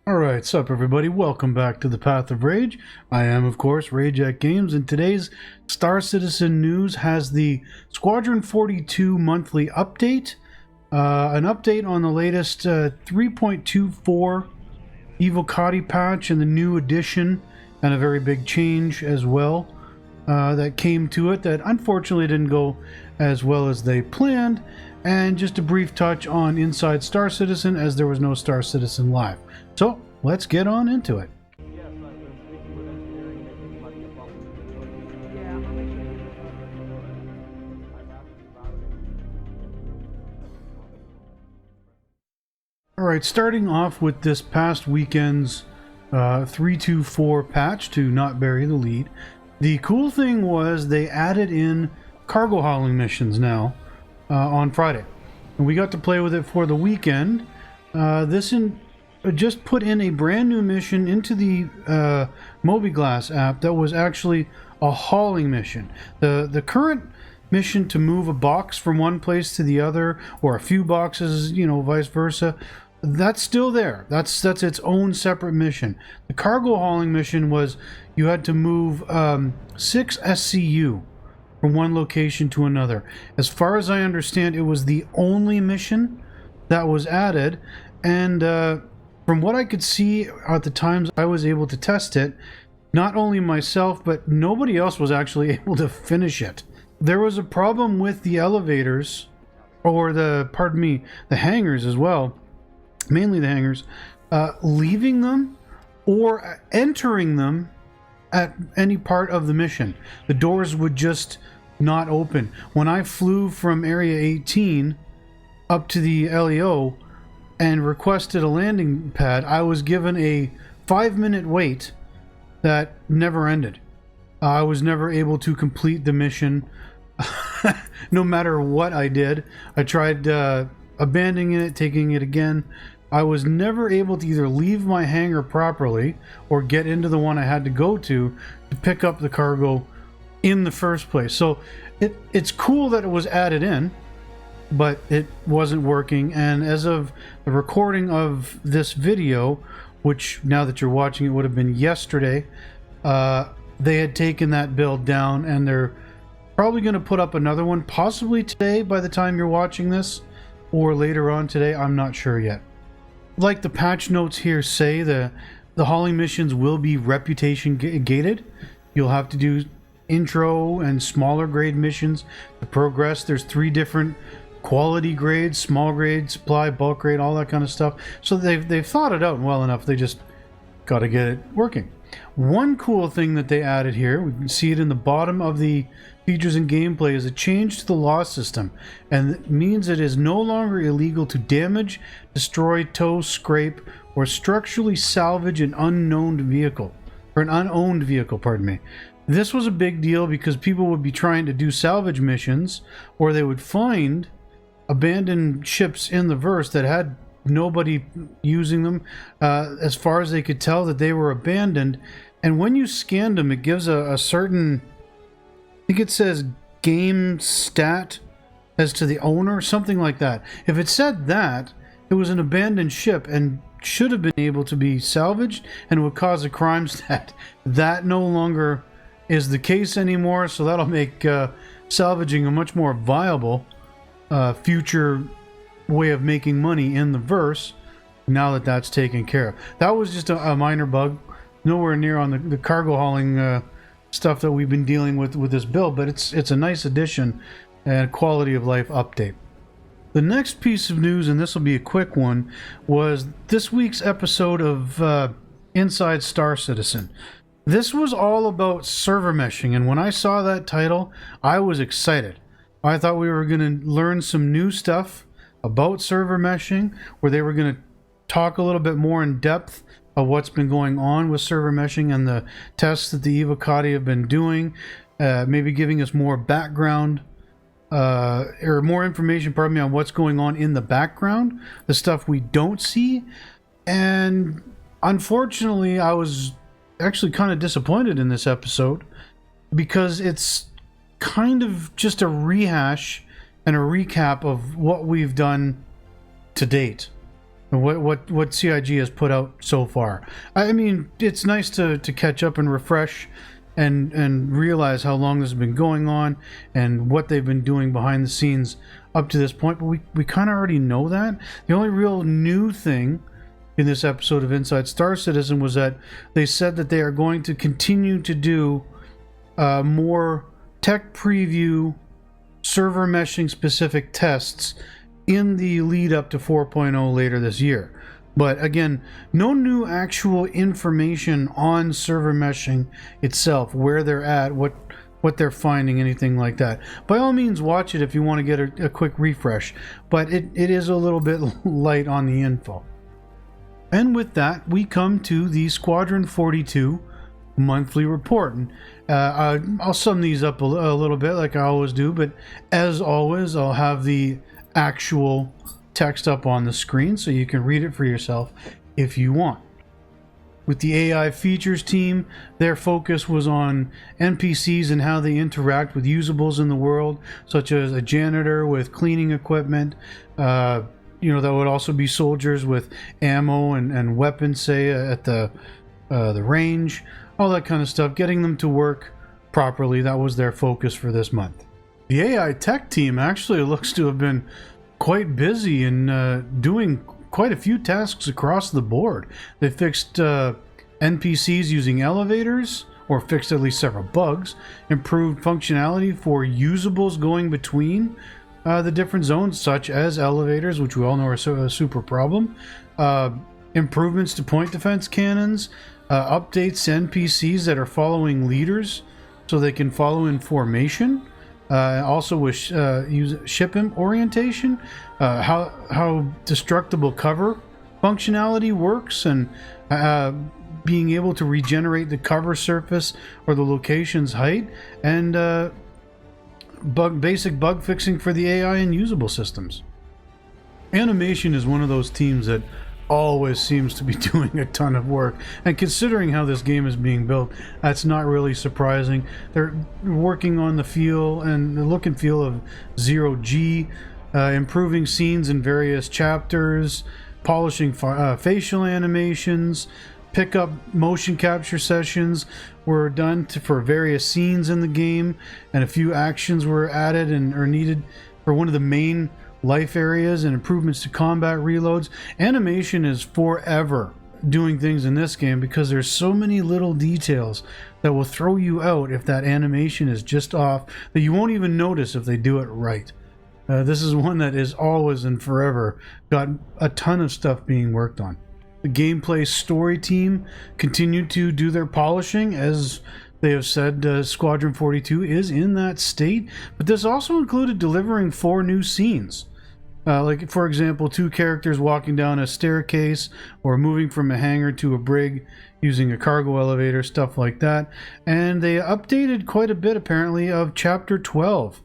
Alright, sup everybody, welcome back to the Path of Rage. I am, of course, Rage at Games, and today's Star Citizen news has the Squadron 42 monthly update, an update on the latest 3.24 Evocati patch and the new edition, and a very big change as well that came to it that unfortunately didn't go as well as they planned, and just a brief touch on Inside Star Citizen as there was no Star Citizen Live. So, let's get on into it. Alright, starting off with this past weekend's 324 patch to not bury the lead. The cool thing was they added in cargo hauling missions now on Friday. And we got to play with it for the weekend. Just put in a brand new mission into the Mobiglass app that was actually a hauling mission. The current mission to move a box from one place to the other, or a few boxes, you know, vice versa, that's still there. That's its own separate mission. The cargo hauling mission was you had to move 6 SCU from one location to another. As far as I understand, it was the only mission that was added, and from what I could see at the times I was able to test it, not only myself, but nobody else was actually able to finish it. There was a problem with the elevators, or the hangars as well, mainly the hangars, leaving them or entering them at any part of the mission. The doors would just not open. When I flew from Area 18 up to the LEO, and requested a landing pad, I was given a 5-minute wait that never ended. I was never able to complete the mission no matter what I did. I tried abandoning it, taking it again. I was never able to either leave my hangar properly or get into the one I had to go to pick up the cargo in the first place. So it's cool that it was added in, but it wasn't working. And as of the recording of this video, which now that you're watching it would have been yesterday, they had taken that build down, and they're probably going to put up another one, possibly today by the time you're watching this, or later on today. I'm not sure yet. Like the patch notes here say, the hauling missions will be reputation gated. You'll have to do intro and smaller grade missions to progress. There's 3 different quality grades: small grade, supply, bulk grade, all that kind of stuff. So they've thought it out well enough. They just got to get it working. One cool thing that they added here, we can see it in the bottom of the features and gameplay, is a change to the law system, and it means it is no longer illegal to damage, destroy, tow, scrape, or structurally salvage an unowned vehicle. Pardon me. This was a big deal because people would be trying to do salvage missions, or they would find abandoned ships in the verse that had nobody using them, as far as they could tell that they were abandoned. And when you scanned them, it gives a certain, I think it says game stat as to the owner, something like that. If it said that, it was an abandoned ship and should have been able to be salvaged and would cause a crime stat. That no longer is the case anymore, so that'll make salvaging a much more viable future way of making money in the verse, now that that's taken care of. That was just a minor bug, nowhere near on the cargo hauling stuff that we've been dealing with this build, but it's a nice addition and quality of life update. The next piece of news, and this will be a quick one, was this week's episode of Inside Star Citizen. This was all about server meshing, and when I saw that title, I was excited. I thought we were going to learn some new stuff about server meshing, where they were going to talk a little bit more in depth of what's been going on with server meshing and the tests that the Evocati have been doing, maybe giving us more background, or more information, pardon me, on what's going on in the background, the stuff we don't see. And unfortunately, I was actually kind of disappointed in this episode, because it's kind of just a rehash and a recap of what we've done to date. what CIG has put out so far. I mean, it's nice to catch up and refresh and realize how long this has been going on and what they've been doing behind the scenes up to this point, but we kind of already know that. The only real new thing in this episode of Inside Star Citizen was that they said that they are going to continue to do more tech preview server meshing specific tests in the lead up to 4.0 later this year. But again, no new actual information on server meshing itself, where they're at, what they're finding, anything like that. By all means, watch it if you want to get a quick refresh, but it is a little bit light on the info. And with that, we come to the Squadron 42 monthly report. And I'll sum these up a little bit like I always do, but as always, I'll have the actual text up on the screen so you can read it for yourself if you want. With the AI features team, their focus was on NPCs and how they interact with usables in the world, such as a janitor with cleaning equipment, that would also be soldiers with ammo and weapons, say, at the range, all that kind of stuff, getting them to work properly. That was their focus for this month. The AI tech team actually looks to have been quite busy in doing quite a few tasks across the board. They fixed NPCs using elevators, or fixed at least several bugs, improved functionality for usables going between the different zones, such as elevators, which we all know are a super problem, improvements to point defense cannons, updates to NPCs that are following leaders so they can follow in formation. Also with use ship orientation, how destructible cover functionality works, and being able to regenerate the cover surface or the location's height, and basic bug fixing for the AI and usable systems. Animation is one of those teams that always seems to be doing a ton of work, and considering how this game is being built, that's not really surprising. They're working on the feel and the look and feel of 0G, improving scenes in various chapters, polishing facial animations, pickup motion capture sessions were done for various scenes in the game, and a few actions were added and are needed for one of the main life areas, and improvements to combat reloads. Animation is forever doing things in this game because there's so many little details that will throw you out if that animation is just off, that you won't even notice if they do it right. This is one that is always and forever got a ton of stuff being worked on. The gameplay story team continued to do their polishing. As they have said, Squadron 42 is in that state, but this also included delivering 4 new scenes. Like, for example, 2 characters walking down a staircase or moving from a hangar to a brig using a cargo elevator, stuff like that. And they updated quite a bit, apparently, of Chapter 12,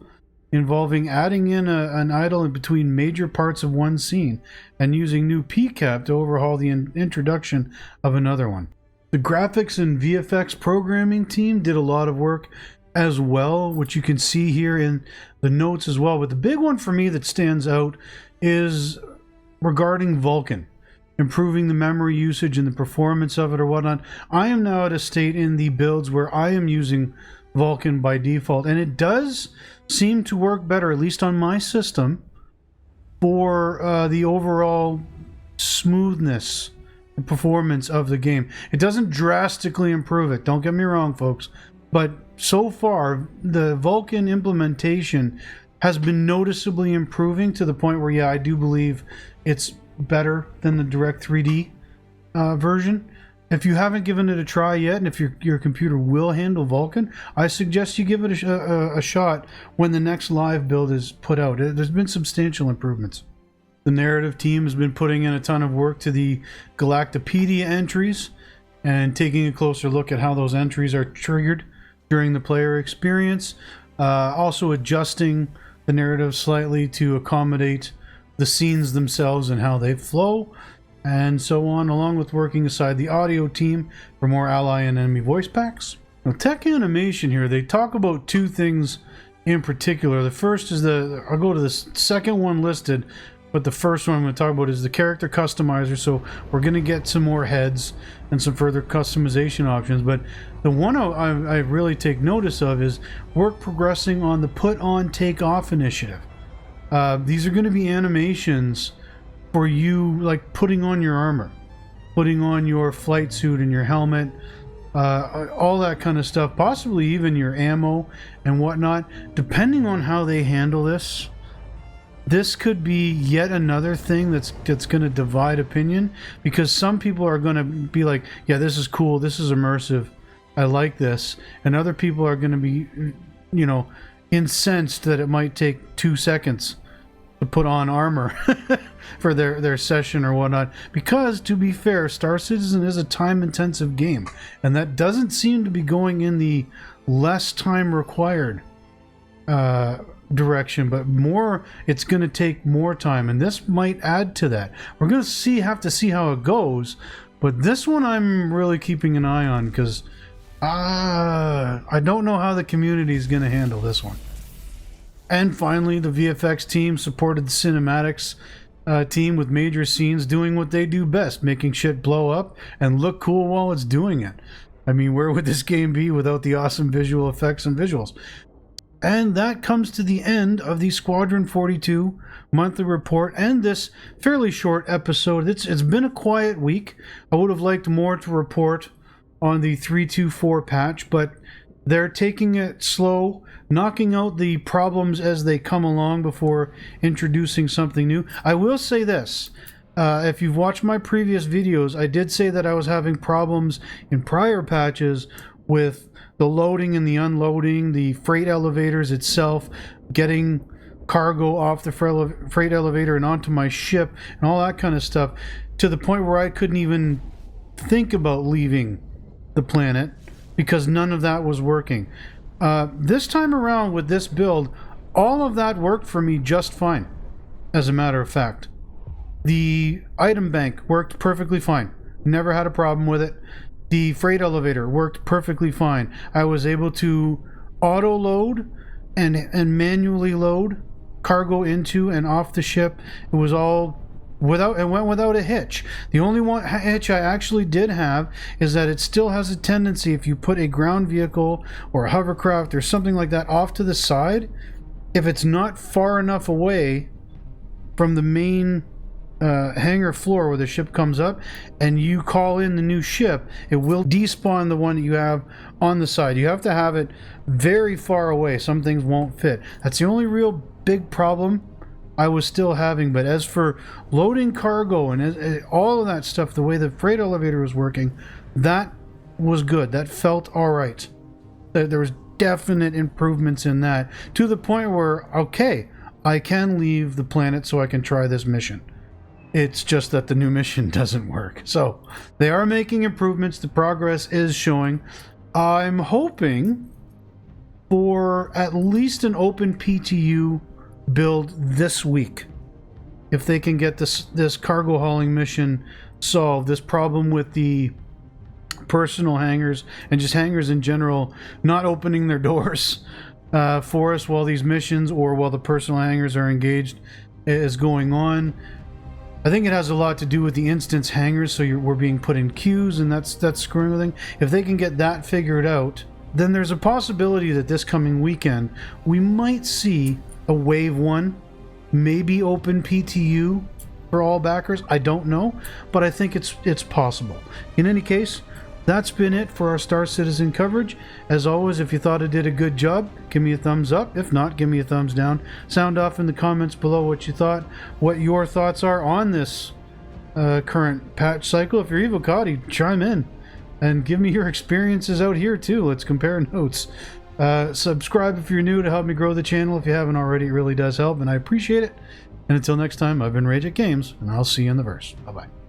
involving adding in an idle in between major parts of one scene and using new PCAP to overhaul the introduction of another one. The graphics and VFX programming team did a lot of work as well, which you can see here in the notes as well. But the big one for me that stands out is regarding Vulkan, improving the memory usage and the performance of it or whatnot. I am now at a state in the builds where I am using Vulkan by default, and it does seem to work better, at least on my system, for the overall smoothness and performance of the game. It doesn't drastically improve it, don't get me wrong, folks, but so far the Vulkan implementation has been noticeably improving to the point where, yeah, I do believe it's better than the Direct 3D version. If you haven't given it a try yet, and if your computer will handle Vulkan, I suggest you give it a shot when the next live build is put out. There's been substantial improvements. The narrative team has been putting in a ton of work to the Galactopedia entries and taking a closer look at how those entries are triggered during the player experience. Also adjusting the narrative slightly to accommodate the scenes themselves and how they flow, and so on, along with working aside the audio team for more ally and enemy voice packs. Now, tech animation here, they talk about 2 things in particular. The first is I'll go to the second one listed, But the first one I'm going to talk about is the character customizer. So we're going to get some more heads and some further customization options. But the one I really take notice of is work progressing on the put on take off initiative. These are going to be animations for you, like putting on your armor, putting on your flight suit and your helmet, all that kind of stuff, possibly even your ammo and whatnot. Depending on how they handle this, this could be yet another thing that's going to divide opinion, because some people are going to be like, yeah, this is cool, this is immersive, I like this, and other people are going to be, you know, incensed that it might take 2 seconds to put on armor for their session or whatnot. Because, to be fair, Star Citizen is a time-intensive game, and that doesn't seem to be going in the less time required direction, but more, it's going to take more time, and this might add to that. We're going to have to see how it goes, but this one I'm really keeping an eye on, because I don't know how the community is going to handle this one. And finally, the VFX team supported the cinematics team with major scenes doing what they do best, making shit blow up and look cool while it's doing it. I mean, where would this game be without the awesome visual effects and visuals? And that comes to the end of the Squadron 42 monthly report and this fairly short episode. It's been a quiet week. I would have liked more to report on the 324 patch, but they're taking it slow, knocking out the problems as they come along before introducing something new. I will say this. If you've watched my previous videos, I did say that I was having problems in prior patches with the loading and the unloading, the freight elevators itself, getting cargo off the freight elevator and onto my ship, and all that kind of stuff, to the point where I couldn't even think about leaving the planet because none of that was working. This time around with this build, all of that worked for me just fine, as a matter of fact. The item bank worked perfectly fine. Never had a problem with it. The freight elevator worked perfectly fine. I was able to auto load and manually load cargo into and off the ship. It was all it went without a hitch. The only one hitch I actually did have is that it still has a tendency, if you put a ground vehicle or a hovercraft or something like that off to the side, if it's not far enough away from the main hangar floor where the ship comes up and you call in the new ship, it will despawn the one that you have on the side. You have to have it very far away. Some things won't fit. That's the only real big problem I was still having. But as for loading cargo and all of that stuff, the way the freight elevator was working, that was good. That felt all right. There was definite improvements in that, to the point where, okay, I can leave the planet so I can try this mission. It's just that the new mission doesn't work. So they are making improvements. The progress is showing. I'm hoping for at least an open PTU build this week. If they can get this cargo hauling mission solved, this problem with the personal hangars and just hangars in general not opening their doors for us while these missions or while the personal hangars are engaged is going on. I think it has a lot to do with the instance hangars, so we're being put in queues, and that's screwing with things. If they can get that figured out, then there's a possibility that this coming weekend we might see a wave 1, maybe open PTU for all backers. I don't know, but I think it's possible. In any case, that's been it for our Star Citizen coverage. As always, if you thought I did a good job, give me a thumbs up. If not, give me a thumbs down. Sound off in the comments below what you thought, what your thoughts are on this current patch cycle. If you're Evocati, chime in and give me your experiences out here too. Let's compare notes. Subscribe if you're new to help me grow the channel. If you haven't already, it really does help, and I appreciate it. And until next time, I've been Rage at Games, and I'll see you in the verse. Bye-bye.